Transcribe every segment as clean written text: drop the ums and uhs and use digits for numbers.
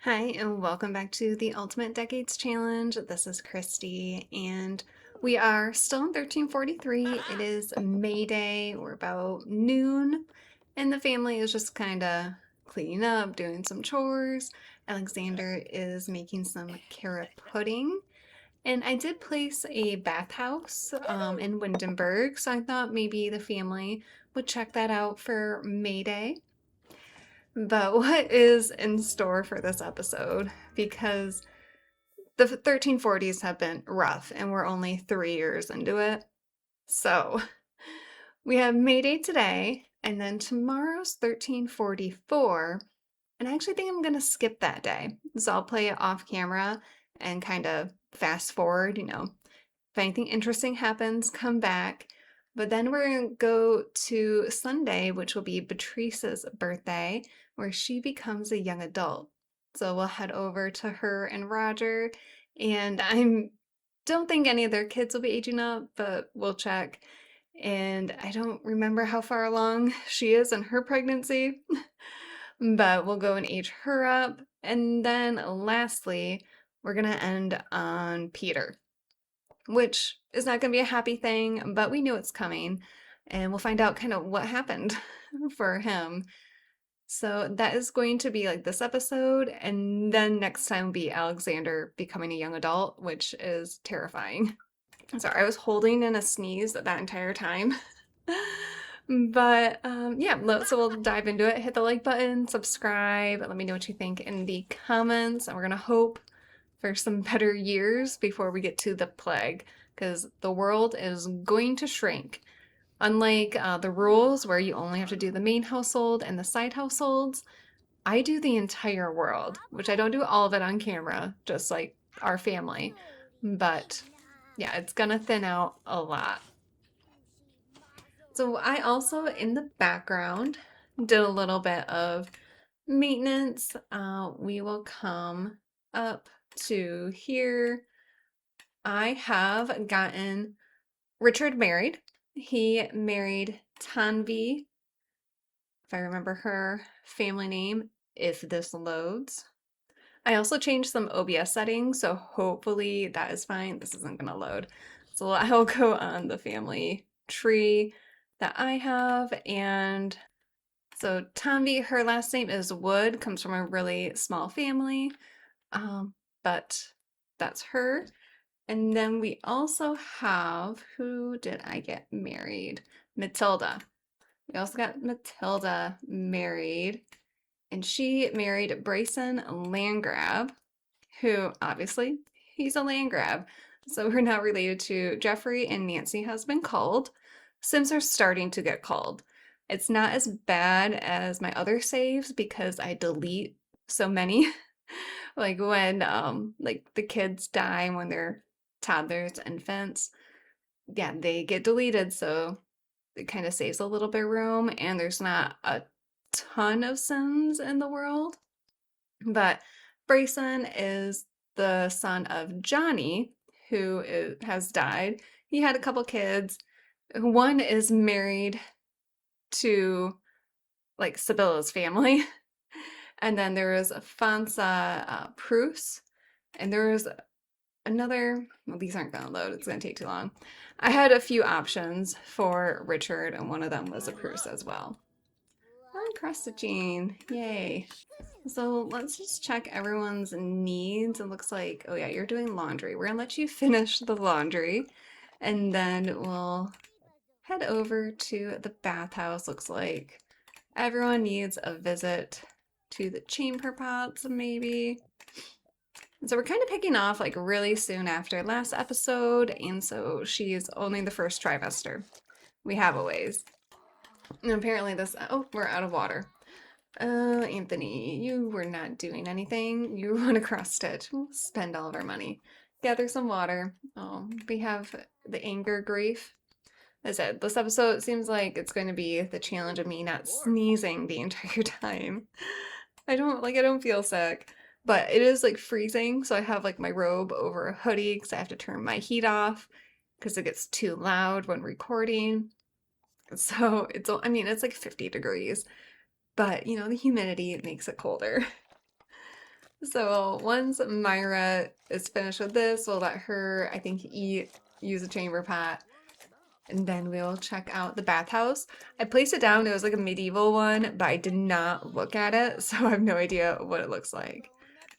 Hi, and welcome back to the Ultimate Decades Challenge. This is Christy, and we are still in 1343. It is May Day. We're about noon, and the family is just kind of cleaning up, doing some chores. Alexander is making some carrot pudding, and I did place a bathhouse in Windenburg, so I thought maybe the family would check that out for May Day. But what is in store for this episode? Because the 1340s have been rough and we're only 3 years into it. So we have May Day today, and then tomorrow's 1344. And I actually think I'm going to skip that day. So I'll play it off camera and kind of fast forward, if anything interesting happens, come back. But then we're going to go to Sunday, which will be Patrice's birthday, where she becomes a young adult. So we'll head over to her and Roger. And I don't think any of their kids will be aging up, but we'll check. And I don't remember how far along she is in her pregnancy, but we'll go and age her up. And then lastly, we're going to end on Peter, which is not going to be a happy thing, but we knew it's coming, and we'll find out kind of what happened for him. So that is going to be like this episode, and then next time will be Alexander becoming a young adult, which is terrifying. Sorry, I was holding in a sneeze that entire time. But yeah, so we'll dive into it. Hit the like button, subscribe, let me know what you think in the comments, and we're gonna hope for some better years before we get to the plague, because the world is going to shrink. Unlike the rules where you only have to do the main household and the side households, I do the entire world, which I don't do all of it on camera, just like our family. But yeah, it's gonna thin out a lot. So I also, in the background, did a little bit of maintenance. We will come up to here. I have gotten Richard married. He married Tanvi, if I remember her family name, if this loads. I also changed some OBS settings, so hopefully that is fine. This isn't going to load. So I'll go on the family tree that I have. And so Tanvi, her last name is Wood, comes from a really small family, but that's her. And then we also have, who did I get married? Matilda. We also got Matilda married, and she married Bryson Landgrab, who obviously he's a Landgrab. So we're not related to Jeffrey, and Nancy has been called. Sims are starting to get called. It's not as bad as my other saves because I delete so many. Like when like the kids die when they're toddlers, infants, yeah, they get deleted, so it kind of saves a little bit of room, and there's not a ton of Sims in the world. But Brayson is the son of Johnny, who has died. He had a couple kids. One is married to like Sibylla's family. And then there was Fonsa Prus, and there was another, well, these aren't gonna load, it's gonna take too long. I had a few options for Richard, and one of them was a Prus as well. Oh, Crustagene, yay. So let's just check everyone's needs. It looks like, oh yeah, you're doing laundry. We're gonna let you finish the laundry, and then we'll head over to the bathhouse. Looks like everyone needs a visit to the chamber pots, maybe. And so we're kind of picking off like really soon after last episode, and so she's only the first trimester. We have a ways. And apparently this, oh, we're out of water. Anthony, you were not doing anything. You want to cross stitch. We'll spend all of our money. Gather some water. Oh, we have the anger grief. As I said, this episode seems like it's going to be the challenge of me not sneezing the entire time. I don't feel sick, but it is like freezing, so I have like my robe over a hoodie because I have to turn my heat off because it gets too loud when recording. So it's like 50 degrees, but the humidity makes it colder. So once Myra is finished with this, we'll let her, I think, use a chamber pot, and then we'll check out the bathhouse. I placed it down. It was like a medieval one, but I did not look at it, so I have no idea what it looks like.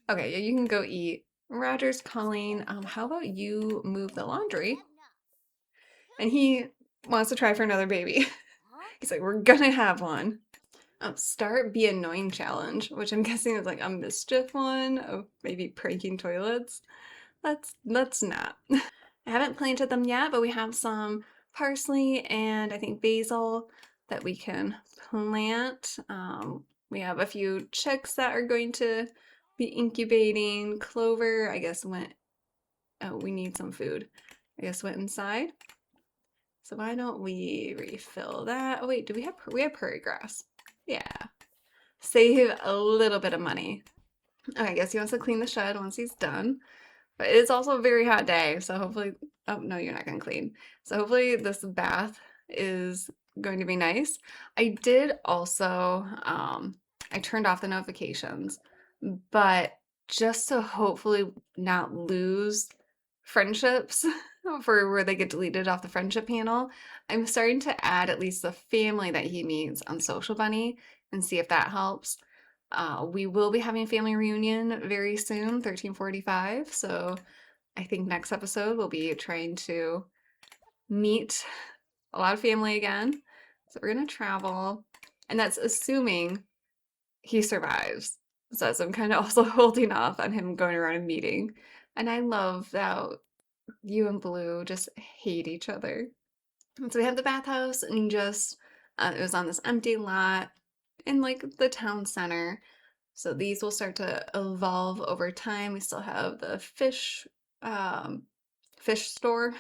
Okay, yeah, you can go eat. Roger's calling. How about you move the laundry? And he wants to try for another baby. He's like, we're gonna have one. Start Be Annoying challenge, which I'm guessing is like a mischief one of maybe pranking toilets. Let's not. I haven't planted them yet, but we have some parsley and I think basil that we can plant. We have a few chicks that are going to be incubating. Clover, I guess, went. Oh, we need some food. I guess went inside. So why don't we refill that? Oh wait, do we have prairie grass? Yeah. Save a little bit of money. Okay, I guess he wants to clean the shed once he's done. But it's also a very hot day, so hopefully, oh no, you're not gonna clean. So hopefully this bath is going to be nice. I did also, I turned off the notifications, but just to hopefully not lose friendships for where they get deleted off the friendship panel, I'm starting to add at least the family that he meets on Social Bunny and see if that helps. We will be having a family reunion very soon, 1345. So I think next episode we'll be trying to meet a lot of family again. So we're gonna travel, and that's assuming he survives. So I'm kind of also holding off on him going around and meeting. And I love that you and Blue just hate each other. And so we have the bathhouse, and just it was on this empty lot in like the town center. So these will start to evolve over time. We still have the um, fish store,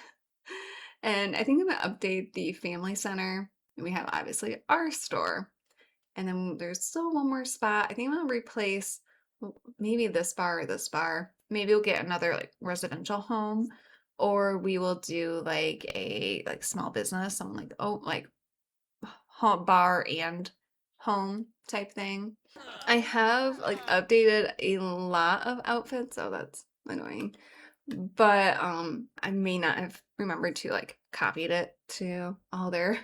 and I think I'm gonna update the family center. And we have obviously our store, and then there's still one more spot. I think I'm gonna replace maybe this bar or this bar. Maybe we'll get another like residential home, or we will do like a like small business, something like oh like home bar and home type thing. I have like updated a lot of outfits, so that's annoying. But I may not have remembered to like copied it to all their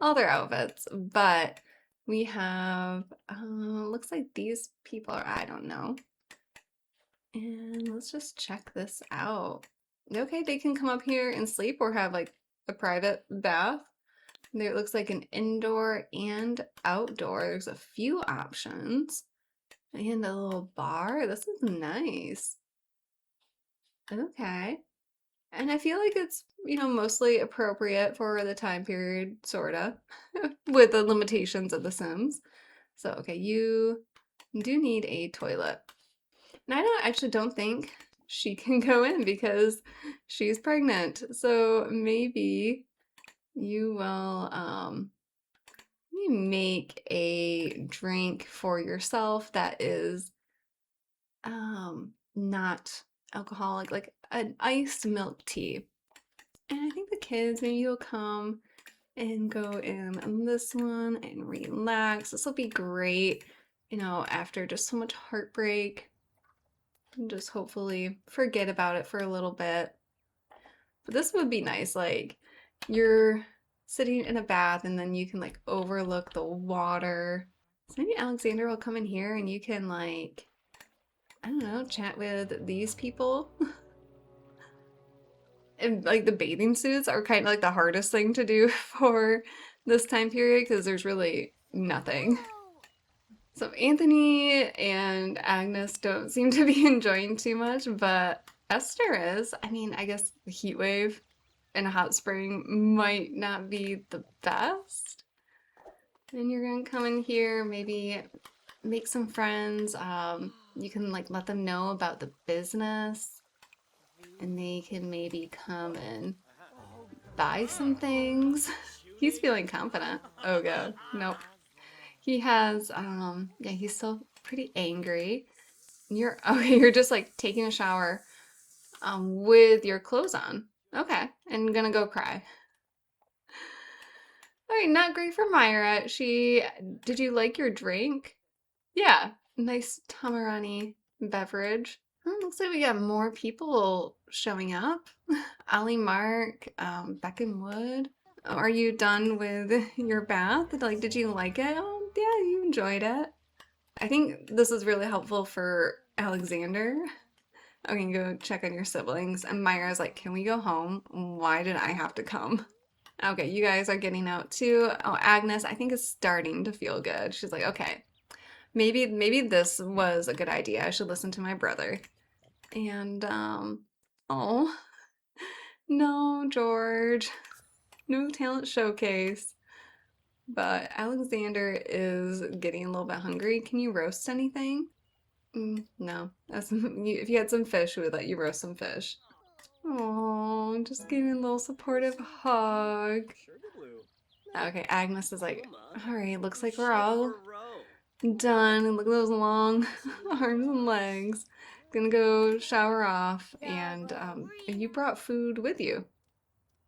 outfits. But we have looks like these people are I don't know. And let's just check this out. Okay, they can come up here and sleep or have like a private bath. There looks like an indoor and outdoor. There's a few options. And a little bar. This is nice. Okay. And I feel like it's, mostly appropriate for the time period, sorta, with the limitations of The Sims. So, okay, you do need a toilet. And actually don't think she can go in because she's pregnant. So maybe you will make a drink for yourself that is not alcoholic, like an iced milk tea. And I think the kids maybe will come and go in on this one and relax. This will be great, after just so much heartbreak. And just hopefully forget about it for a little bit. But this would be nice, like you're sitting in a bath and then you can like overlook the water. So maybe Alexander will come in here and you can like I don't know, chat with these people. And like the bathing suits are kind of like the hardest thing to do for this time period because there's really nothing. So Anthony and Agnes don't seem to be enjoying too much, but Esther is. I mean, I guess the heat wave in a hot spring might not be the best. And you're gonna come in here, maybe make some friends. You can like let them know about the business, and they can maybe come and buy some things. He's feeling confident. Oh god, nope. He has, yeah, he's still pretty angry. You're okay. You're just like taking a shower, with your clothes on. Okay, and gonna go cry. All right, not great for Myra. Did you like your drink? Yeah, nice tamarani beverage. Oh, looks like we got more people showing up. Ali Mark, Beckham Wood. Are you done with your bath? Like, did you like it? Oh, yeah, you enjoyed it. I think this is really helpful for Alexander. I can go check on your siblings. And Myra's like, can we go home? Why did I have to come? Okay, you guys are getting out too. Oh, Agnes, I think is starting to feel good. She's like, okay, maybe this was a good idea. I should listen to my brother. And oh no, George, no talent showcase. But Alexander is getting a little bit hungry. Can you roast anything? No. If you had some fish, we would let you roast some fish. Oh, just giving a little supportive hug. Okay, Agnes is like, all right, looks like we're all done. Look at those long arms and legs. Gonna go shower off, and you brought food with you.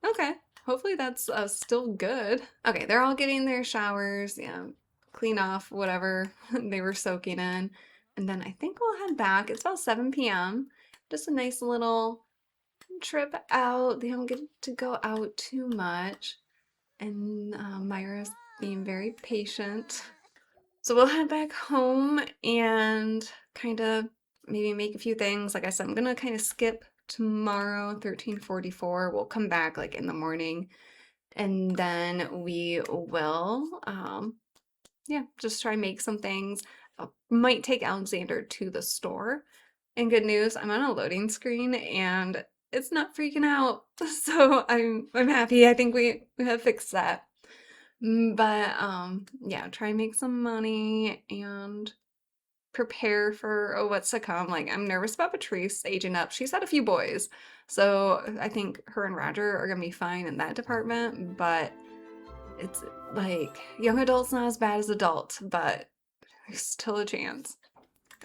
Okay, hopefully that's still good. Okay, they're all getting their showers, yeah, clean off whatever they were soaking in, and then I think we'll head back. It's about 7 p.m. Just a nice little trip out. They don't get to go out too much, and Myra's being very patient. So we'll head back home and kind of maybe make a few things. Like I said, I'm gonna kind of skip tomorrow, 1344. We'll come back like in the morning, and then we will, yeah, just try and make some things. I might take Alexander to the store. And good news, I'm on a loading screen and it's not freaking out. So I'm happy. I think we have fixed that. But yeah, try and make some money and prepare for what's to come. Like I'm nervous about Patrice aging up. She's had a few boys. So I think her and Roger are gonna be fine in that department, but it's like young adult's not as bad as adult, but there's still a chance.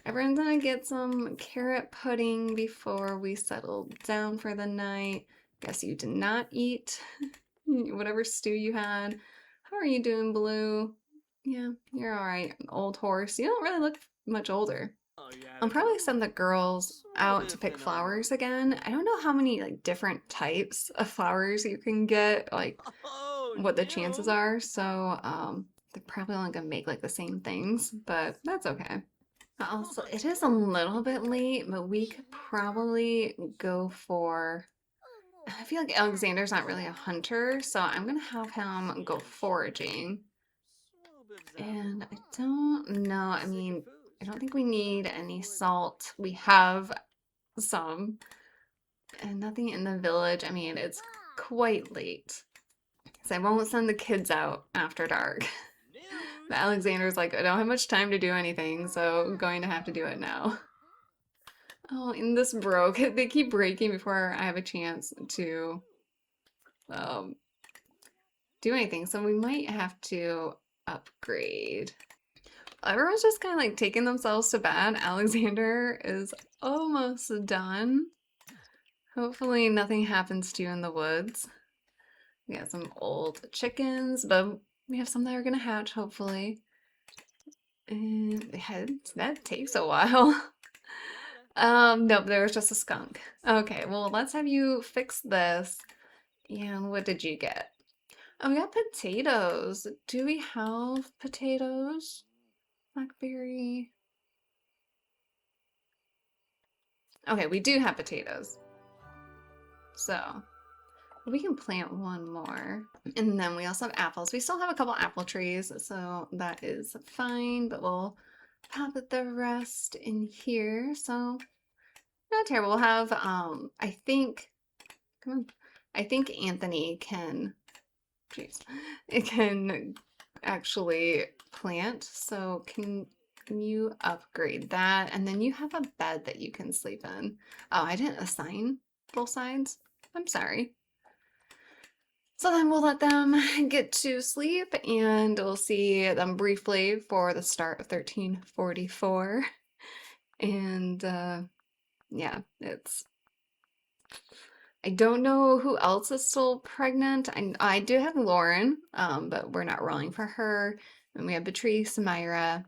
Everyone's gonna get some carrot pudding before we settle down for the night. Guess you did not eat whatever stew you had. How are you doing, Blue? Yeah, you're alright. Old horse. You don't really look much older. I'll probably send the girls out to pick flowers again. I don't know how many like different types of flowers you can get, like what the chances are. So they're probably only gonna make like the same things, but that's okay. Also, it is a little bit late, but we could probably go for. I feel like Alexander's not really a hunter, so I'm gonna have him go foraging. And I don't know. I mean, I don't think we need any salt. We have some, and nothing in the village. I mean, it's quite late. So I won't send the kids out after dark. But Alexander's like, I don't have much time to do anything, so I'm going to have to do it now. Oh, and this broke. They keep breaking before I have a chance to um, do anything. So we might have to upgrade. Everyone's just kind of like taking themselves to bed. Alexander is almost done. Hopefully nothing happens to you in the woods. We got some old chickens, but we have some that are gonna hatch, hopefully. And that takes a while. Nope, there was just a skunk. Okay, well, let's have you fix this. And what did you get? Oh, we got potatoes. Do we have potatoes? Blackberry. Okay, we do have potatoes. So we can plant one more. And then we also have apples. We still have a couple apple trees, so that is fine, but we'll pop the rest in here. So not terrible. We'll have I think come on. I think Anthony can it can actually plant. So can you upgrade that? And then you have a bed that you can sleep in. Oh, I didn't assign both sides. I'm sorry. So then we'll let them get to sleep and we'll see them briefly for the start of 1344. And yeah, I don't know who else is still pregnant. I do have Lauren, but we're not rolling for her. And we have Patrice, Myra,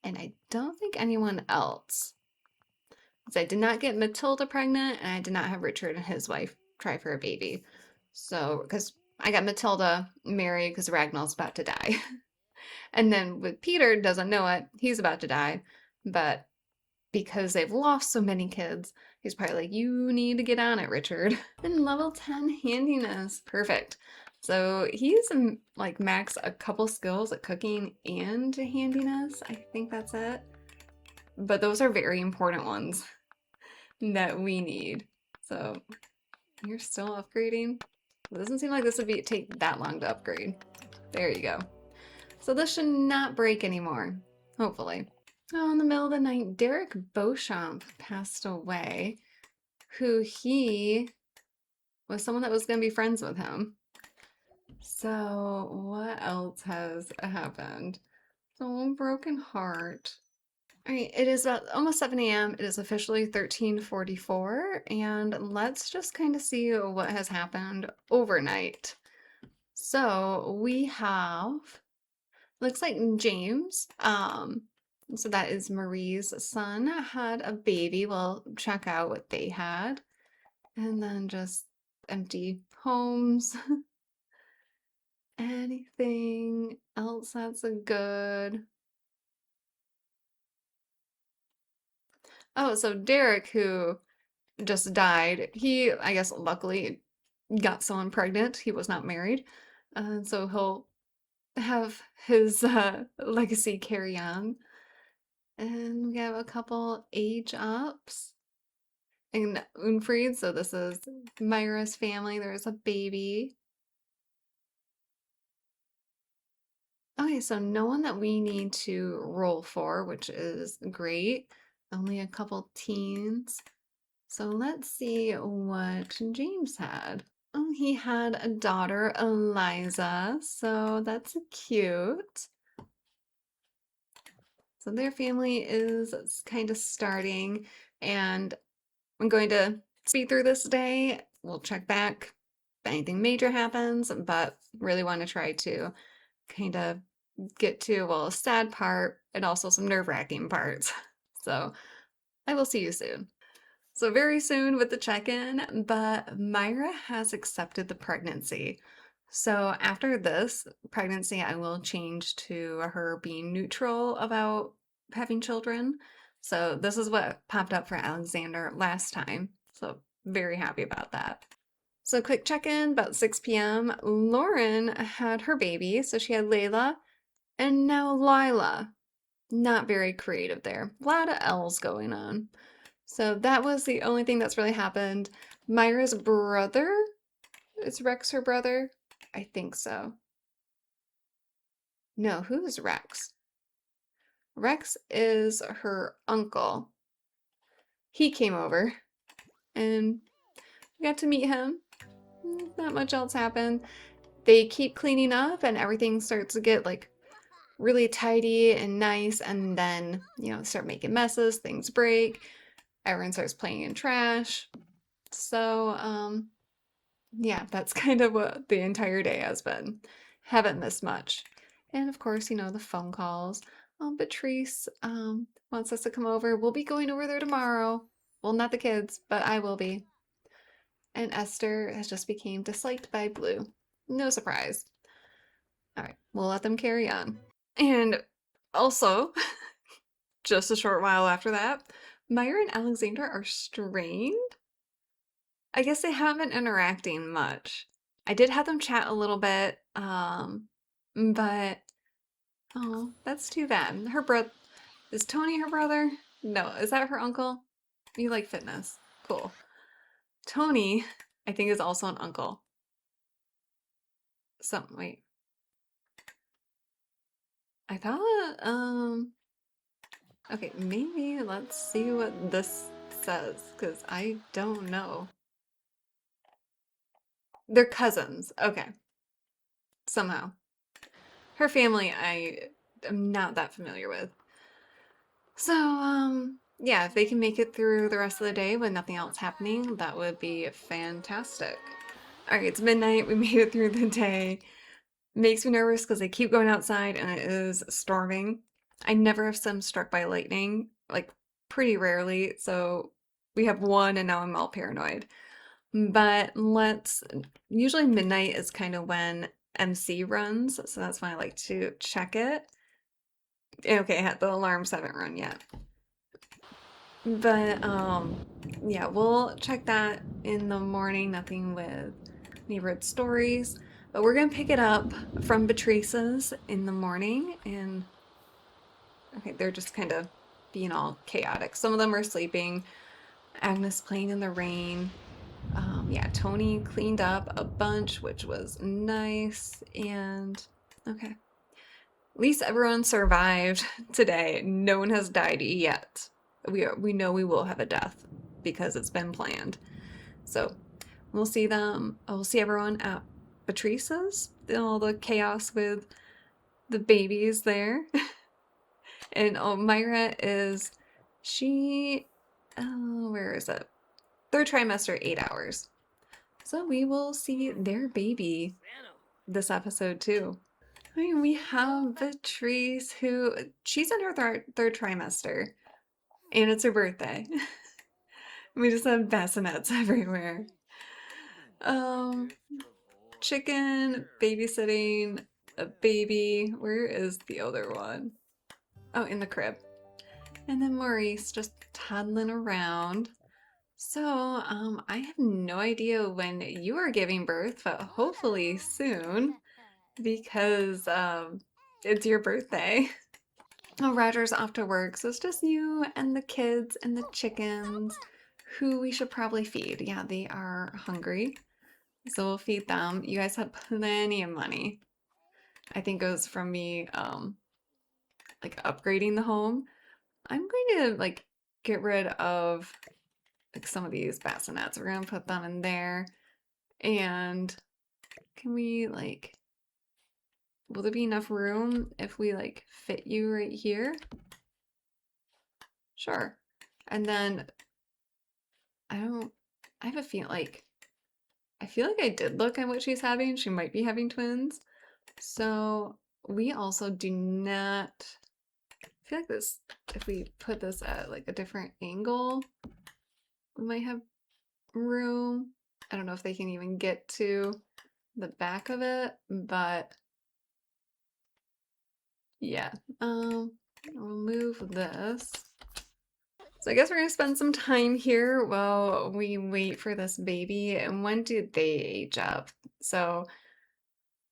and I don't think anyone else. because I did not get Matilda pregnant and I did not have Richard and his wife try for a baby. So, because I got Matilda married because Ragnall's about to die. And then with Peter, doesn't know it, he's about to die. But because they've lost so many kids, he's probably like, you need to get on it, Richard. And level 10 handiness. Perfect. So he's like max a couple skills at cooking and handiness. I think that's it. But those are very important ones that we need. So you're still upgrading? It doesn't seem like this would take that long to upgrade. There you go. So this should not break anymore, hopefully. Oh, in the middle of the night, Derek Beauchamp passed away, who he was someone that was going to be friends with him. So what else has happened? So broken heart. All right, it is about almost 7 a.m. It is officially 13:44, and let's just kind of see what has happened overnight. So we have, looks like James, so that is Marie's son, had a baby. We'll check out what they had. And then just empty homes. Anything else that's a good... Oh, so Derek, who just died, he, I guess, luckily got someone pregnant. He was not married. So he'll have his legacy carry on. And we have a couple age ups. And Unfried, so this is Myra's family. There's a baby. Okay, so no one that we need to roll for, which is great. Only a couple teens. So let's see what James had. Oh, he had a daughter, Eliza, so that's cute. So their family is kind of starting, and I'm going to speed through this day. We'll check back if anything major happens, but really want to try to kind of get to, well, a sad part and also some nerve-wracking parts. So I will see you soon. So very soon with the check-in, but Myra has accepted the pregnancy. So after this pregnancy, I will change to her being neutral about having children. So this is what popped up for Alexander last time. So very happy about that. So quick check-in, about 6 p.m. Lauren had her baby. So she had Layla and now Lila. Not very creative there. A lot of L's going on. So that was the only thing that's really happened. Myra's brother, is Rex her brother? I think so. No, who is Rex? Rex is her uncle. He came over and we got to meet him. Not much else happened. They keep cleaning up and everything starts to get like really tidy and nice, and then, start making messes, things break, everyone starts playing in trash. So, yeah, that's kind of what the entire day has been. Haven't missed much. And of course, the phone calls. Patrice wants us to come over. We'll be going over there tomorrow. Well, not the kids, but I will be. And Esther has just became disliked by Blue. No surprise. All right, we'll let them carry on. And also, just a short while after that, Myra and Alexander are strained. I guess they haven't been interacting much. I did have them chat a little bit, but oh, that's too bad. Her brother, is Tony her brother? No, is that her uncle? You like fitness. Cool. Tony, I think, is also an uncle. Wait. I thought, okay, maybe let's see what this says, because I don't know. They're cousins. Okay. Somehow. Her family, I am not that familiar with. So, yeah, if they can make it through the rest of the day with nothing else happening, that would be fantastic. All right, it's midnight. We made it through the day. Makes me nervous because they keep going outside and it is storming. I never have been struck by lightning, like pretty rarely. So we have one and now I'm all paranoid. But usually midnight is kind of when MC runs, so that's why I like to check it. Okay, the alarms haven't run yet. But yeah, we'll check that in the morning, nothing with neighborhood stories. But we're gonna pick it up from Beatrice's in the morning, and okay, they're just kind of being all chaotic. Some of them are sleeping. Agnes playing in the rain. Yeah, Tony cleaned up a bunch, which was nice. And okay, at least everyone survived today. No one has died yet. We know we will have a death because it's been planned. So we'll see them. We'll see everyone at Patrice's. All the chaos with the babies there. And oh, Myra is she? Oh, where is it? Third trimester, 8 hours. So we will see their baby this episode too. I mean, we have Patrice, who she's in her third trimester, and it's her birthday. We just have bassinets everywhere. Um, Chicken babysitting a baby. Where is the other one? Oh, in the crib. And then Maurice just toddling around. So, I have no idea when you are giving birth, but hopefully soon because it's your birthday. Oh, Roger's off to work, so it's just you and the kids and the chickens who we should probably feed. Yeah, they are hungry, so we'll feed them. You guys have plenty of money. I think it goes from me like upgrading the home. I'm going to like get rid of like some of these bassinets. We're gonna put them in there. And can we like, will there be enough room if we like fit you right here? Sure. And then I have a feel like, I feel like I did look at what she's having. She might be having twins. So we also do not, I feel like this, if we put this at like a different angle, we might have room. I don't know if they can even get to the back of it, but yeah. We'll move this. So I guess we're gonna spend some time here while we wait for this baby. And when do they age up? So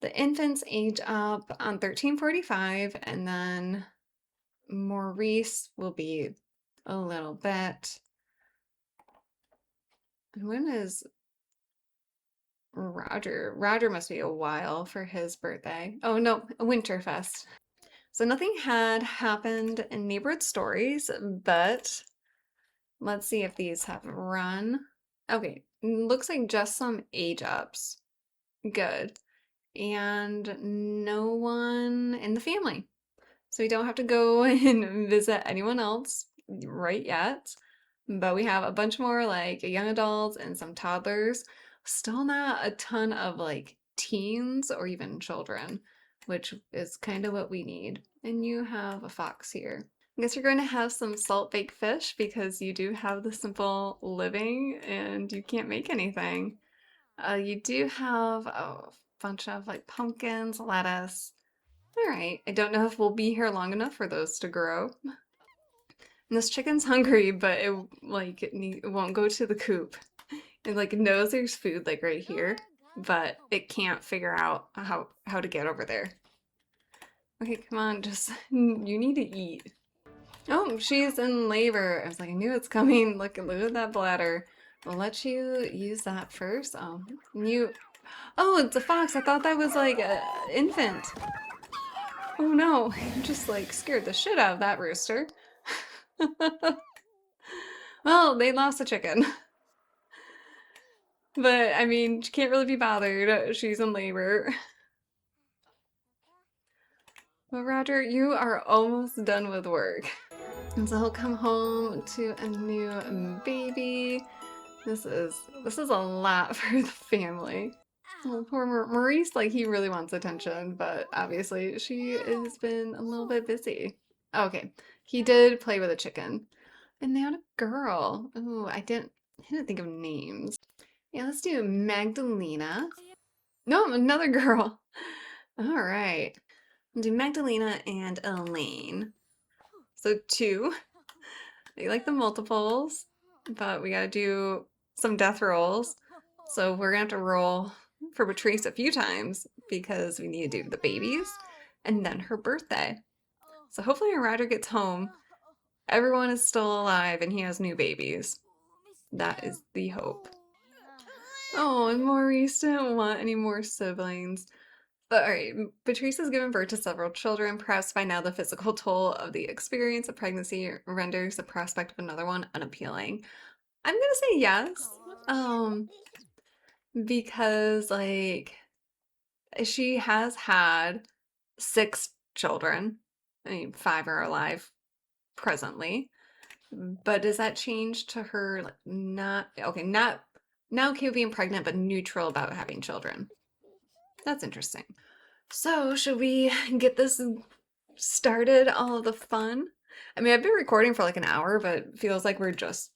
the infants age up on 1345, and then Maurice will be a little bit. And when is Roger? Roger must be a while for his birthday. Oh no, Winterfest. So nothing had happened in neighborhood stories, but let's see if these have run. Okay, looks like just some age ups. Good. And no one in the family. So we don't have to go and visit anyone else right yet. But we have a bunch more like young adults and some toddlers. Still not a ton of like teens or even children, which is kind of what we need. And you have a fox here. I guess you're going to have some salt baked fish because you do have the simple living and you can't make anything. You do have a bunch of like pumpkins, lettuce. All right. I don't know if we'll be here long enough for those to grow. And this chicken's hungry, but it won't go to the coop. It like knows there's food like right here, but it can't figure out how to get over there. Okay, come on, just you need to eat. Oh, she's in labor. I was like, I knew it's coming. Look at that bladder. We'll let you use that first. Oh, it's a fox. I thought that was like an infant. Oh no, you just like scared the shit out of that rooster. Well, they lost a chicken. But I mean, she can't really be bothered. She's in labor. Well, Roger, you are almost done with work. And so he'll come home to a new baby. This is a lot for the family. Oh, poor Maurice, like he really wants attention, but obviously she has been a little bit busy. Okay, he did play with a chicken. And they had a girl. Ooh, I didn't think of names. Yeah, let's do Magdalena. No, another girl. All right. We'll do Magdalena and Elaine. So two. They like the multiples, but we gotta do some death rolls. So we're gonna have to roll for Patrice a few times because we need to do the babies and then her birthday. So hopefully when Roger gets home, everyone is still alive and he has new babies. That is the hope. Oh, and Maurice didn't want any more siblings. But all right, Patrice has given birth to several children. Perhaps by now the physical toll of the experience of pregnancy renders the prospect of another one unappealing. I'm gonna say yes. Um, because like she has had 6 children. I mean, 5 are alive presently. But does that change to her like not okay, not okay with being pregnant, but neutral about having children? That's interesting. So, should we get this started? All of the fun? I mean, I've been recording for like an hour, but it feels like we're just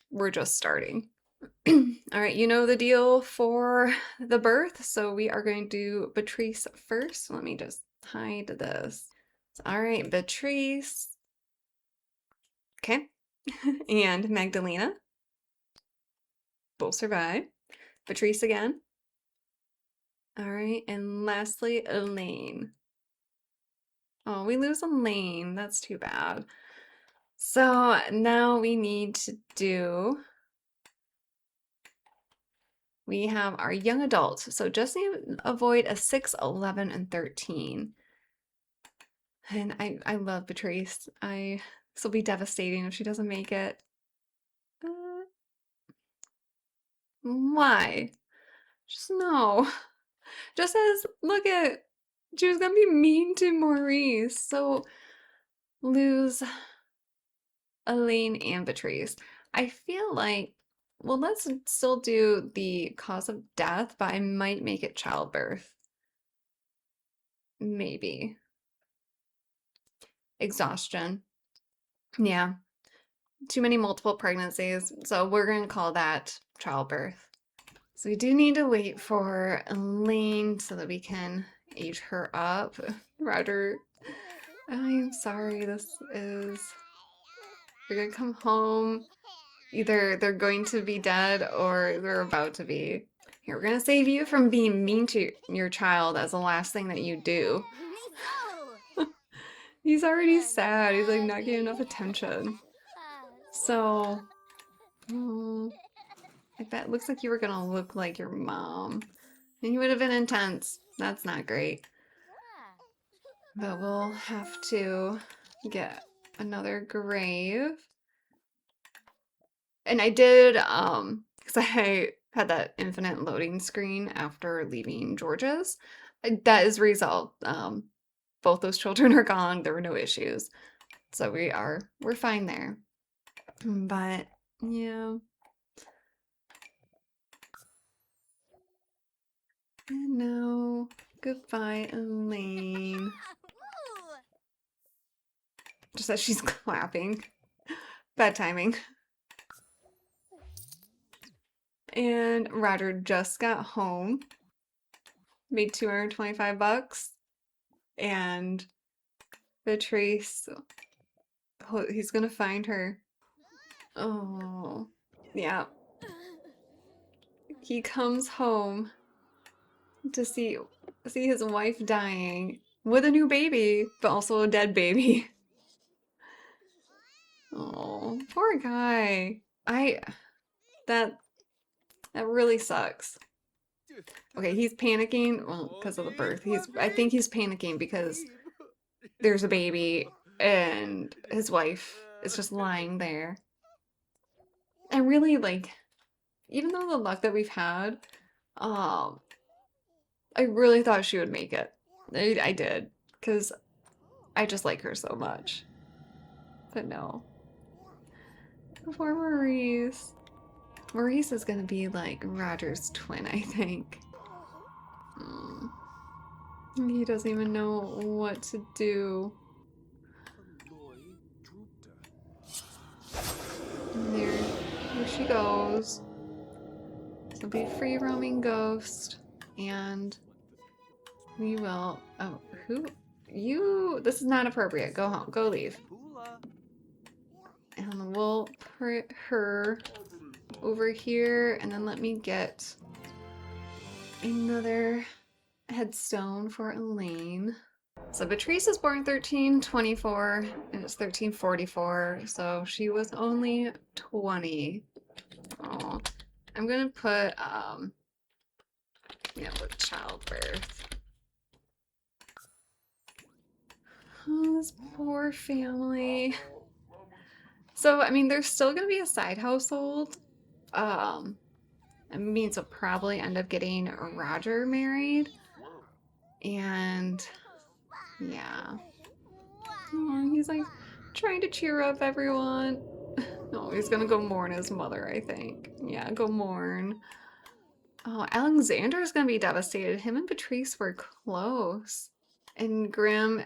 starting. All right, you know the deal for the birth, so we are going to do Beatrice first. Let me just hide this. All right, Beatrice. Okay. And Magdalena both survive. Beatrice again. All right, and lastly, Elaine. Oh, we lose Elaine. That's too bad. So now we need to do, we have our young adults. So just need to avoid a 6, 11, and 13. And I love Beatrice. This will be devastating if she doesn't make it. Uh, why? Just no. Just as, look at, she was gonna be mean to Maurice. So lose Elaine and Beatrice. I feel like, well, let's still do the cause of death, but I might make it childbirth. Maybe. Exhaustion. Yeah. Too many multiple pregnancies. So we're going to call that childbirth. So we do need to wait for Elaine so that we can age her up. Roger, I'm sorry. We're going to come home. Either they're going to be dead or they're about to be. Here, we're going to save you from being mean to your child as the last thing that you do. He's already sad. He's like not getting enough attention. So, I bet it looks like you were gonna look like your mom. And you would have been intense. That's not great. But we'll have to get another grave. And I did, because I had that infinite loading screen after leaving George's. That is resolved. Both those children are gone. There were no issues. So we're fine there. But yeah. And now goodbye, Elaine. Just as she's clapping. Bad timing. And Roger just got home. Made 225 bucks. And Beatrice, he's gonna find her. Oh, yeah. He comes home to see his wife dying with a new baby, but also a dead baby. Oh, poor guy. That really sucks. Okay, he's panicking. Well, because of the birth. I think he's panicking because there's a baby and his wife is just lying there. And really, like, even though the luck that we've had, um, I really thought she would make it. I did, because I just like her so much. But no. Poor Maurice. Maurice is gonna be like Roger's twin, I think. Mm. He doesn't even know what to do. she goes. So be free roaming ghost, and we will. Oh, who? You. This is not appropriate. Go home. Go leave. And we'll put her over here, and then let me get another headstone for Elaine. So Beatrice is born 1324 and it's 1344, so she was only 20. Oh, I'm gonna put with childbirth. Oh, this poor family. So I mean, there's still gonna be a side household. It means we'll probably end up getting Roger married, and yeah. Oh, he's like trying to cheer up everyone. Oh, he's gonna go mourn his mother, I think. Yeah, go mourn. Oh, Alexander's gonna be devastated. Him and Patrice were close. And Grim,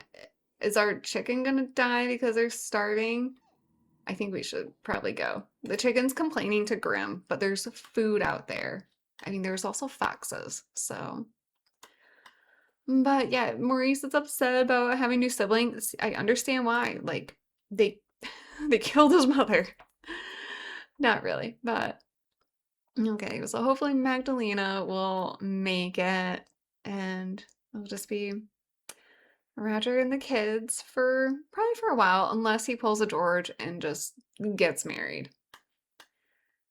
is our chicken gonna die because they're starving? I think we should probably go. The chicken's complaining to Grim, but there's food out there. I mean, there's also foxes, so. But yeah, Maurice is upset about having new siblings. I understand why. Like, they they killed his mother. Not really, but okay. So hopefully Magdalena will make it, and it'll just be Roger and the kids for probably for a while, unless he pulls a George and just gets married.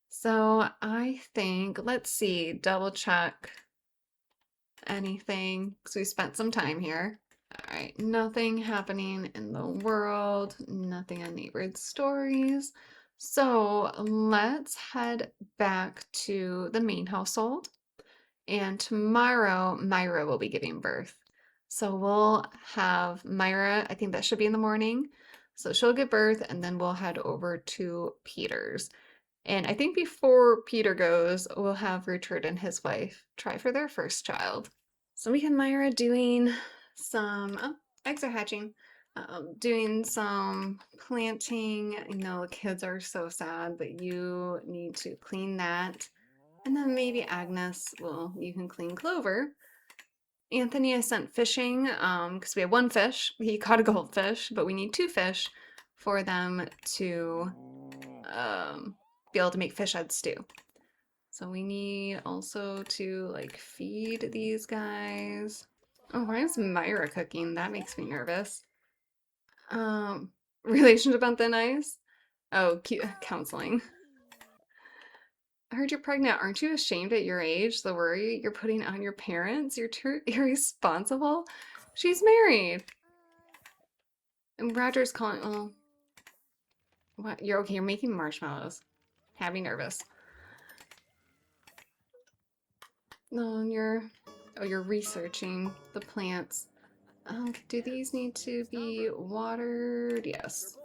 So I think, let's see, double check anything because we spent some time here. All right, nothing happening in the world, nothing on neighborhood stories. So let's head back to the main household. And tomorrow, Myra will be giving birth. So we'll have Myra, I think that should be in the morning. So she'll give birth, and then we'll head over to Peter's. And I think before Peter goes, we'll have Richard and his wife try for their first child. So we have Myra doing some, oh, eggs are hatching, doing some planting. I know the kids are so sad, but you need to clean that. And then maybe Agnes, well, you can clean Clover. Anthony I sent fishing because we have one fish. He caught a goldfish, but we need two fish for them to be able to make fish head stew. So we need also to like feed these guys. Oh, why is Myra cooking? That makes me nervous. Um, relationship on thin ice? Oh, counseling. I heard you're pregnant. Aren't you ashamed at your age? The worry you're putting on your parents? You're too irresponsible. She's married. And Roger's calling. Oh, what? You're okay. You're making marshmallows. Have me nervous. No, you're researching the plants. Do these need to be watered? Yes.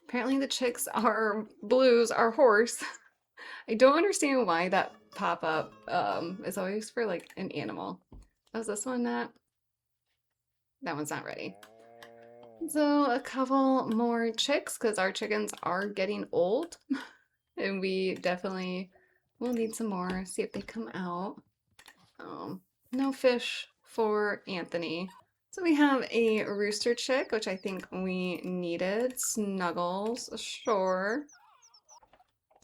Apparently the chicks are blues, our horse. I don't understand why that pop-up is always for like an animal. Oh, is this one not? That one's not ready. So a couple more chicks because our chickens are getting old and we definitely will need some more. See if they come out. No fish for Anthony. So we have a rooster chick, which I think we needed. Snuggles, sure.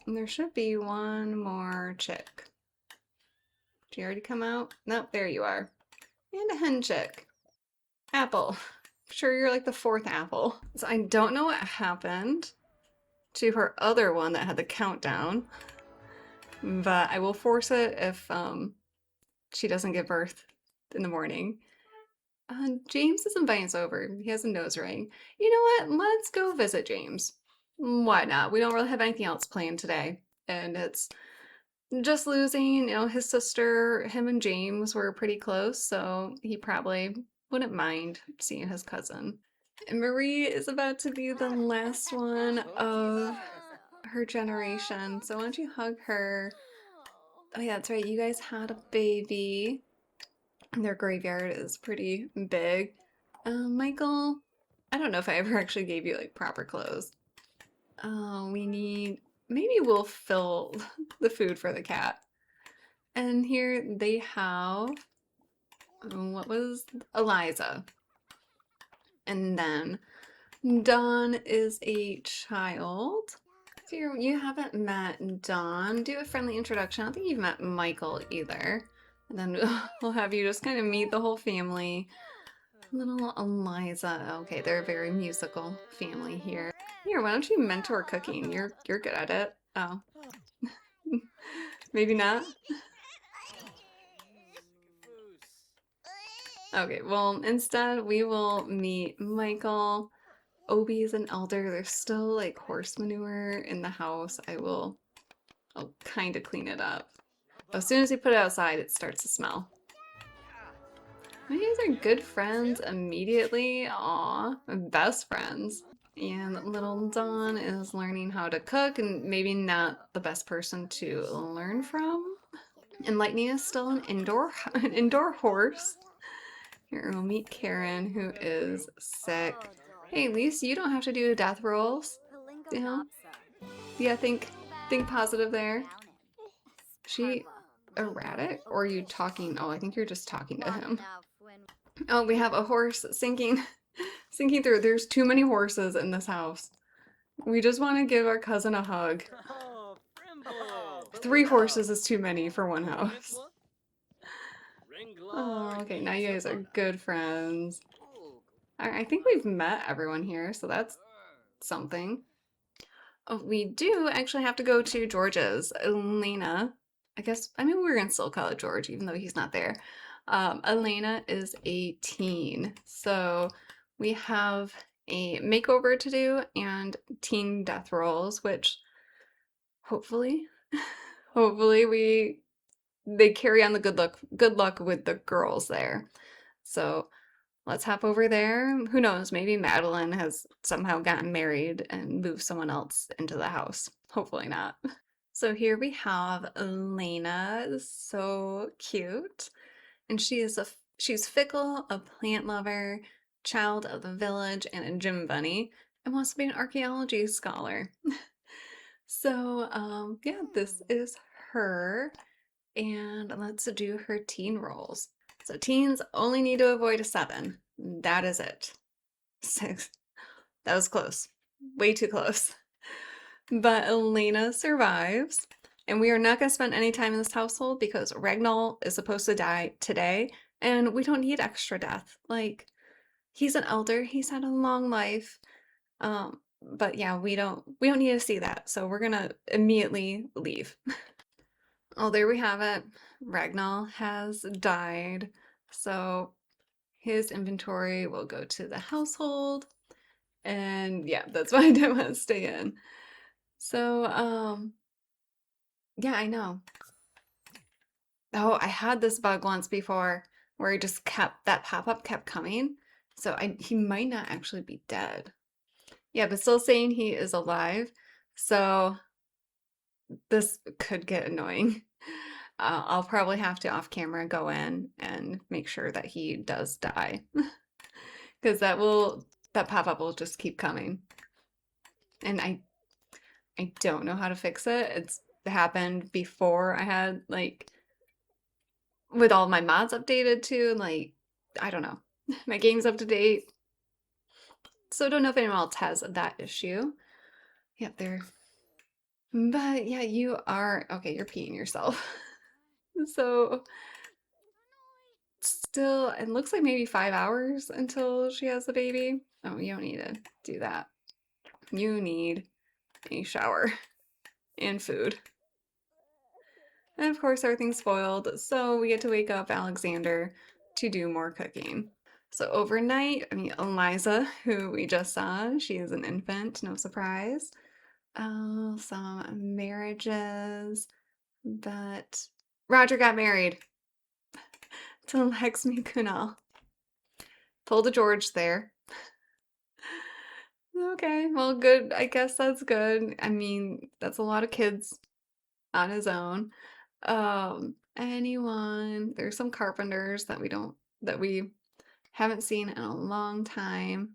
And there should be one more chick. Did you already come out? Nope, there you are. And a hen chick. Apple. I'm sure you're like the fourth apple. So I don't know what happened to her other one that had the countdown, but I will force it if she doesn't give birth in the morning. James is inviting us over. He has a nose ring. You know what? Let's go visit James. Why not? We don't really have anything else planned today. And it's just losing, his sister, him and James were pretty close, so he probably wouldn't mind seeing his cousin. And Marie is about to be the last one of her generation, so why don't you hug her? Oh yeah, that's right, you guys had a baby. Their graveyard is pretty big. Michael, I don't know if I ever actually gave you like proper clothes. We need maybe we'll fill the food for the cat. And here they have, what was Eliza? And then Dawn is a child. So you haven't met Dawn. Do a friendly introduction. I don't think you've met Michael either. And then we'll have you just kind of meet the whole family. Little Eliza. Okay, they're a very musical family here. Here, why don't you mentor cooking? You're good at it. Oh. Maybe not? Okay, well, instead we will meet Michael. Obi is an elder. There's still like horse manure in the house. I'll kind of clean it up. As soon as you put it outside, it starts to smell. You guys are good friends immediately. Aw, best friends. And little Dawn is learning how to cook and maybe not the best person to learn from. And Lightning is still an indoor horse. Here, we'll meet Karen, who is sick. Hey, at least you don't have to do death rolls. You know? Yeah, think positive there. She erratic? Or are you talking? Oh, I think you're just talking to him. Oh, we have a horse sinking through. There's too many horses in this house. We just want to give our cousin a hug. 3 horses is too many for one house. Oh, okay, now you guys are good friends. I think we've met everyone here, so that's something. Oh, we do actually have to go to George's. Elena, I mean, we're gonna still call it George, even though he's not there. Elena is 18, so we have a makeover to do and teen death rolls, which hopefully, hopefully they carry on the good luck with the girls there. So let's hop over there. Who knows? Maybe Madeline has somehow gotten married and moved someone else into the house. Hopefully not. So here we have Elena, so cute. And she's fickle, a plant lover, child of the village, and a gym bunny, and wants to be an archaeology scholar. So yeah, this is her. And let's do her teen roles. So teens only need to avoid a 7. That is it. 6. That was close. Way too close. But Elena survives. And we are not going to spend any time in this household because Ragnall is supposed to die today. And we don't need extra death. Like, he's an elder. He's had a long life. But yeah, we don't need to see that. So we're going to immediately leave. Oh, there we have it. Ragnall has died. So his inventory will go to the household. And yeah, that's why I didn't want to stay in. So, yeah, I know. Oh, I had this bug once before where he just that pop-up kept coming. So he might not actually be dead. Yeah, but still saying he is alive. So this could get annoying. I'll probably have to off camera go in and make sure that he does die. Because that pop-up will just keep coming. And I don't know how to fix it. It's happened before I had like with all my mods updated too, like I don't know. My game's up to date. So I don't know if anyone else has that issue. Yep, there. But yeah, you are okay, you're peeing yourself. So still it looks like maybe 5 hours until she has the baby. Oh, you don't need to do that. You need a shower and food. And of course, everything's spoiled, so we get to wake up Alexander to do more cooking. So overnight, I mean, Eliza, who we just saw, she is an infant, no surprise. Some marriages, but Roger got married to Lexmi Kunal. Pulled a George there. Okay, well, good. I guess that's good. I mean, that's a lot of kids on his own. Anyone, there's some carpenters that we haven't seen in a long time,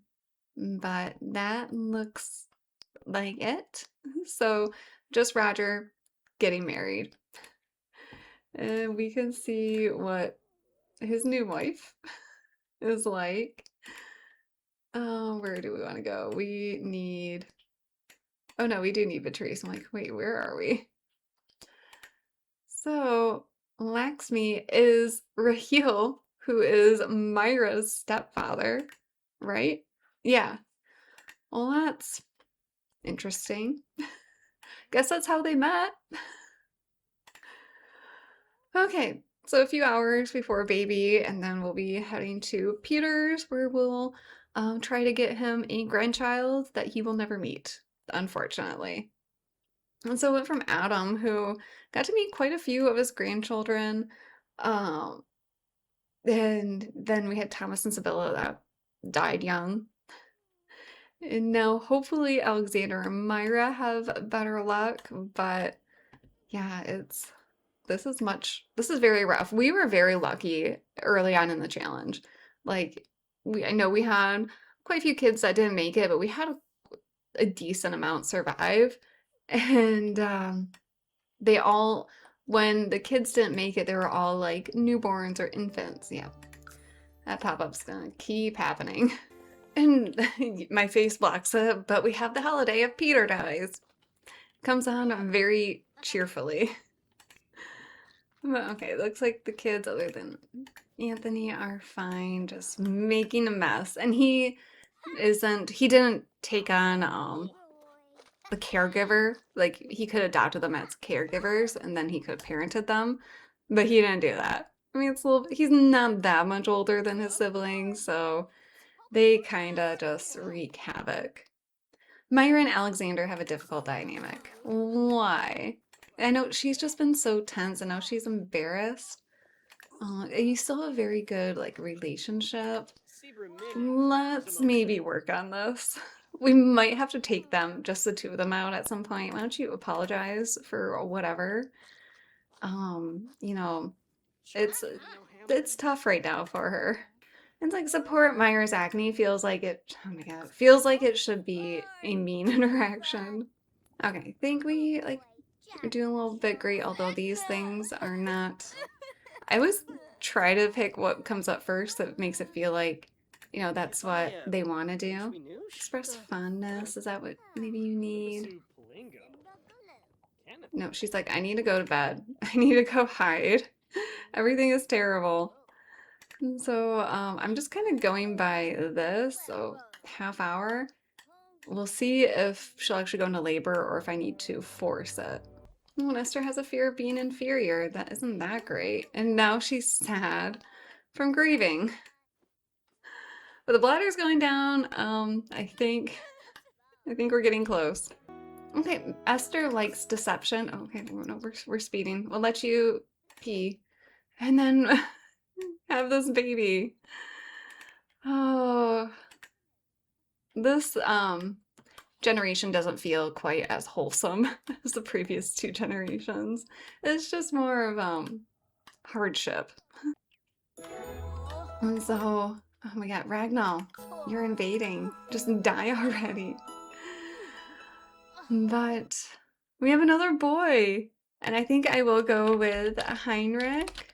but that looks like it. So just Roger getting married. And we can see what his new wife is like. Where do we want to go? We need, oh no, we do need Patrice. I'm like, wait, where are we? So Laxmi is Raheel, who is Myra's stepfather, right? Yeah. Well, that's interesting. Guess that's how they met. Okay, so a few hours before baby, and then we'll be heading to Peter's, where we'll try to get him a grandchild that he will never meet, unfortunately. And so it went from Adam, who got to meet quite a few of his grandchildren, um, and then we had Thomas and Sibylla that died young. And now hopefully Alexander and Myra have better luck, but yeah, this is very rough. We were very lucky early on in the challenge. Like I know we had quite a few kids that didn't make it, but we had a decent amount survive. And they all when the kids didn't make it, they were all like newborns or infants. Yeah. That pop-up's gonna keep happening. And my face blocks it, but we have the holiday of Peter dies. Comes on very cheerfully. Okay, looks like the kids, other than Anthony, are fine, just making a mess. And he didn't take on the caregiver. Like, he could have adopted them as caregivers and then he could have parented them, but he didn't do that. I mean, he's not that much older than his siblings, so they kind of just wreak havoc. Myra and Alexander have a difficult dynamic. Why? I know she's just been so tense and now she's embarrassed. You still have a very good like relationship. Let's maybe work on this. We might have to take them, just the two of them out at some point. Why don't you apologize for whatever? You know, it's tough right now for her. It's like support Myra's acne feels like it, oh my god, feels like it should be a mean interaction. Okay, I think we like are doing a little bit great, although these things are not. I always try to pick what comes up first that makes it feel like, that's what they want to do. Express fondness, is that what maybe you need? No, she's like, I need to go to bed. I need to go hide. Everything is terrible. So I'm just kind of going by this, so half hour. We'll see if she'll actually go into labor or if I need to force it. Oh, Esther has a fear of being inferior. That isn't that great. And now she's sad from grieving. But the bladder's going down. I think we're getting close. Okay, Esther likes deception. Okay, no, we're speeding. We'll let you pee. And then have this baby. Oh, this generation doesn't feel quite as wholesome as the previous two generations. It's just more of hardship. And so, oh my god, Ragnall, you're invading. Just die already. But we have another boy. And I think I will go with Heinrich.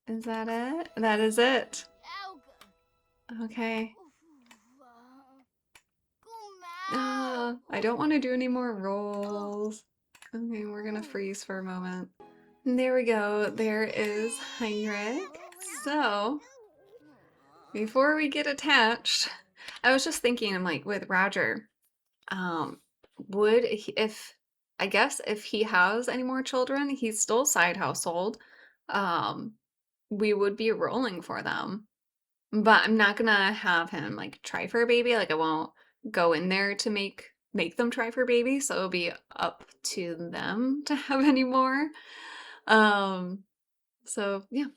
Is that it? That is it. Okay. I don't want to do any more rolls. Okay, we're gonna freeze for a moment. And there we go. There is Heinrich. So, before we get attached, I was just thinking, I'm like, with Roger, would he, I guess if he has any more children, he's still side household. We would be rolling for them. But I'm not gonna have him like try for a baby. Like I won't go in there to make them try for a baby. So it'll be up to them to have any more. So yeah,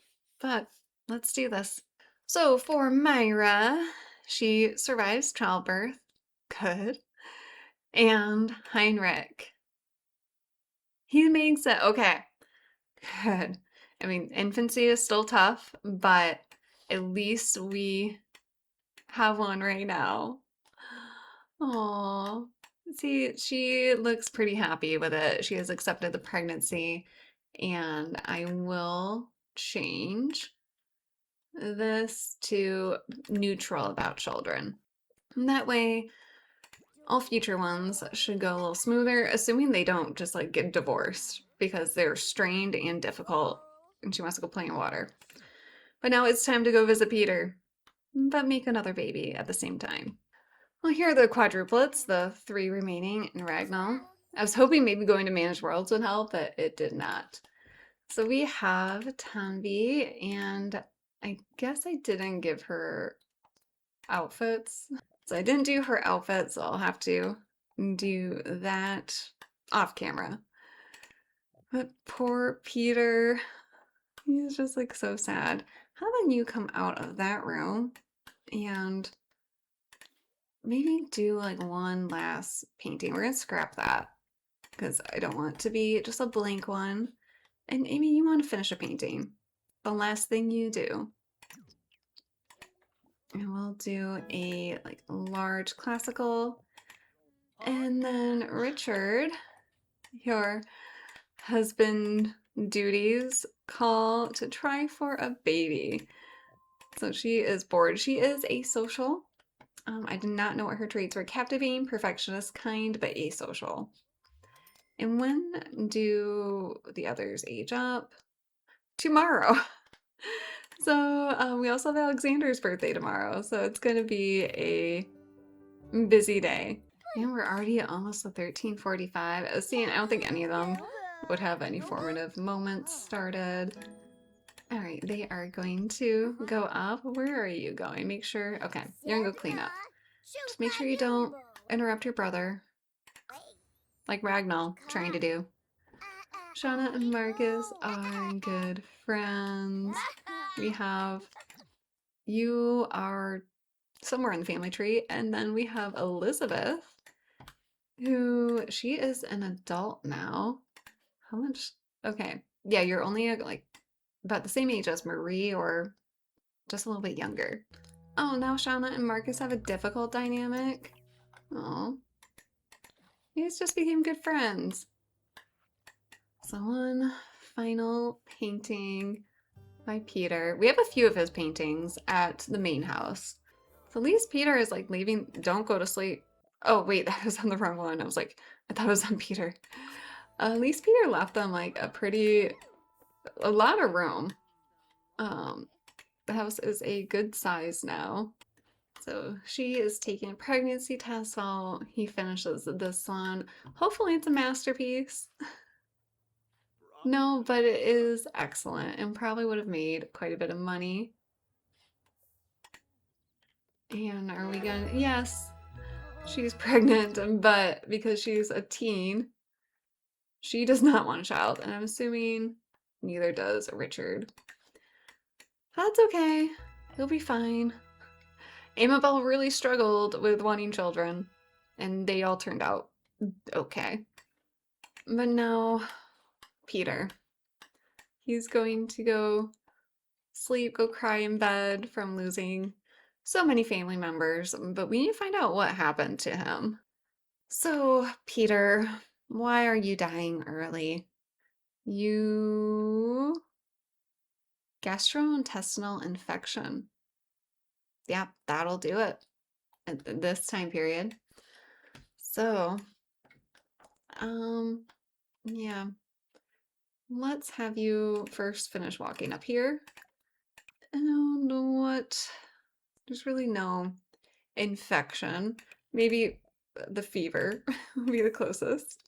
but let's do this. So for Myra, she survives childbirth. Good. And Heinrich. He makes it okay. Good. I mean, infancy is still tough, but at least we have one right now. Aww, See, she looks pretty happy with it. She has accepted the pregnancy, and I will change this to neutral about children. And that way, all future ones should go a little smoother, assuming they don't just like get divorced because they're strained and difficult, and she wants to go play in water. But now it's time to go visit Peter, but make another baby at the same time. Well, here are the quadruplets, the 3 remaining in Ragnall. I was hoping maybe going to Managed Worlds would help, but it did not. So we have Tanvi, and I guess I didn't give her outfits. So I didn't do her outfit, so I'll have to do that off camera. But poor Peter, he's just like so sad. How about you come out of that room and maybe do like one last painting. We're gonna scrap that because I don't want it to be just a blank one. And Amy, you want to finish a painting. The last thing you do. And we'll do a like large classical. And then Richard, your husband duties call to try for a baby. So she is bored. She is asocial. I did not know what her traits were. Captivating, perfectionist, kind, but asocial. And when do the others age up? Tomorrow. So we also have Alexander's birthday tomorrow. So it's going to be a busy day. And we're already almost at 13:45. I was seeing, I don't think any of them would have any formative moments started. All right, they are going to go up. Where are you going? Make sure, okay, you're gonna go clean up. Just make sure you don't interrupt your brother, like Ragnall trying to do. Shauna and Marcus are good friends. We have, you are somewhere in the family tree, and then we have Elizabeth, who, she is an adult now. How much? Okay, yeah, you're only like about the same age as Marie or just a little bit younger. Oh, now Shauna and Marcus have a difficult dynamic. Oh, you guys just became good friends. So one final painting by Peter. We have a few of his paintings at the main house. So at least Peter is like leaving. Don't go to sleep. Oh wait, that was on the wrong one. I was like, I thought it was on Peter. At least Peter left them like a lot of room. The house is a good size now. So she is taking a pregnancy test while he finishes this one. Hopefully it's a masterpiece. No, but it is excellent and probably would have made quite a bit of money. And are we gonna, yes, she's pregnant, but because she's a teen, she does not want a child. And I'm assuming neither does Richard. That's okay. He'll be fine. Amabel really struggled with wanting children, and they all turned out okay. But now, Peter. He's going to go sleep, go cry in bed from losing so many family members, but we need to find out what happened to him. So, Peter, why are you dying early? You... gastrointestinal infection. Yeah, that'll do it at this time period. So, yeah. Let's have you first finish walking up here. And what? There's really no infection. Maybe the fever would be the closest.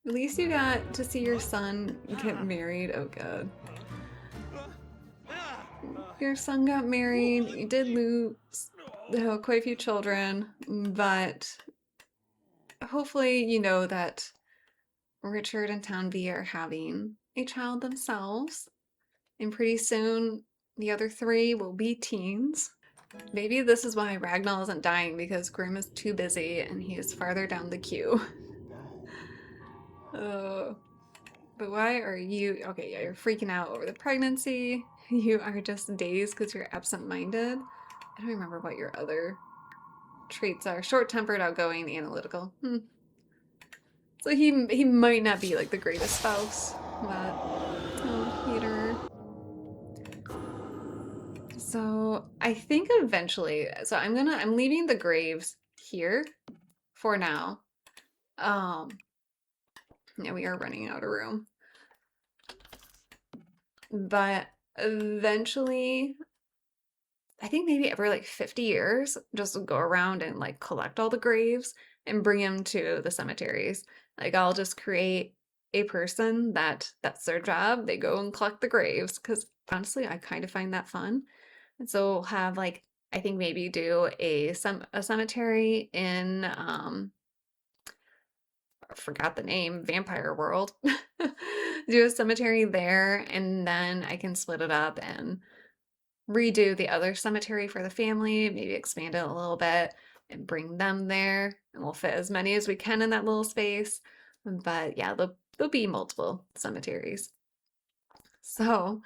At least you got to see your son get married. Oh god. Your son got married. You did lose quite a few children, but hopefully you know that Richard and Townby are having a child themselves. And pretty soon the other 3 will be teens. Maybe this is why Ragnall isn't dying, because Grim is too busy and he is farther down the queue. But why are you... Okay, yeah, you're freaking out over the pregnancy. You are just dazed because you're absent-minded. I don't remember what your other... traits are short-tempered, outgoing, analytical. So he might not be like the greatest spouse, but oh, Peter. So I think eventually, so I'm leaving the graves here for now. Um, yeah, we are running out of room. But eventually, I think maybe every like 50 years, just go around and like collect all the graves and bring them to the cemeteries. Like I'll just create a person that's their job. They go and collect the graves because honestly, I kind of find that fun. And so we'll have like I think maybe do a cemetery in I forgot the name, Vampire World. Do a cemetery there and then I can split it up and redo the other cemetery for the family, maybe expand it a little bit and bring them there. And we'll fit as many as we can in that little space. But yeah, there'll be multiple cemeteries. So,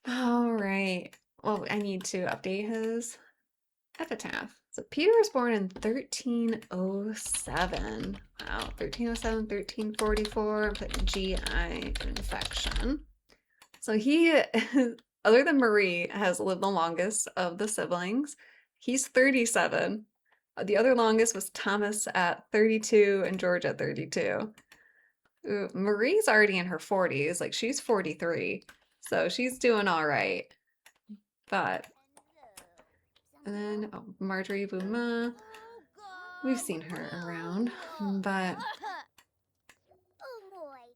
all right. Well, I need to update his epitaph. So Peter was born in 1307. Wow, 1307, 1344. Put GI infection. So he, other than Marie, has lived the longest of the siblings. He's 37. The other longest was Thomas at 32 and George at 32. Ooh, Marie's already in her 40s, like she's 43. So she's doing all right. But, and then oh, Marjorie Bouma, we've seen her around. But,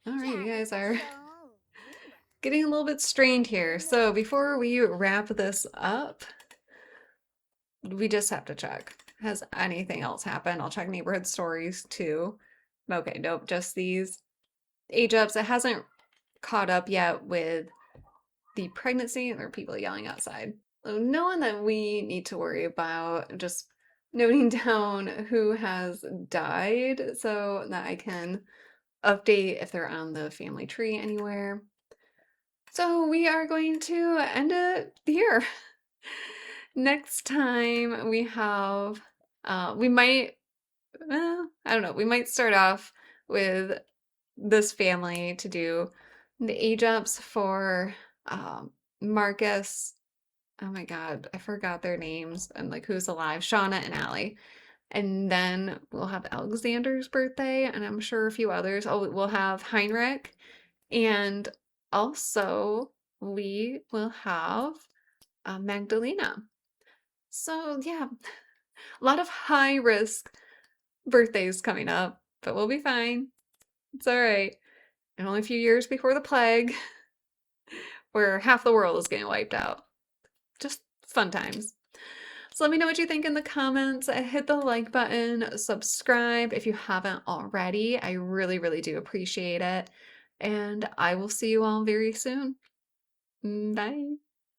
all right, you guys are getting a little bit strained here. So before we wrap this up, we just have to check. Has anything else happened? I'll check neighborhood stories too. Okay, nope, just these age ups. It hasn't caught up yet with the pregnancy. There are people yelling outside. So no one that we need to worry about. Just noting down who has died so that I can update if they're on the family tree anywhere. So we are going to end it here. Next time we have, we might, I don't know, we might start off with this family to do the age ups for Marcus. Oh my God, I forgot their names and like who's alive, Shauna and Allie. And then we'll have Alexander's birthday, and I'm sure a few others. Oh, we'll have Heinrich, and also we will have Magdalena. So yeah, a lot of high risk birthdays coming up, but we'll be fine. It's all right. And only a few years before the plague, where half the world is getting wiped out. Just fun times. So let me know what you think in the comments. Hit the like button, subscribe if you haven't already. I really, really do appreciate it. And I will see you all very soon. Bye.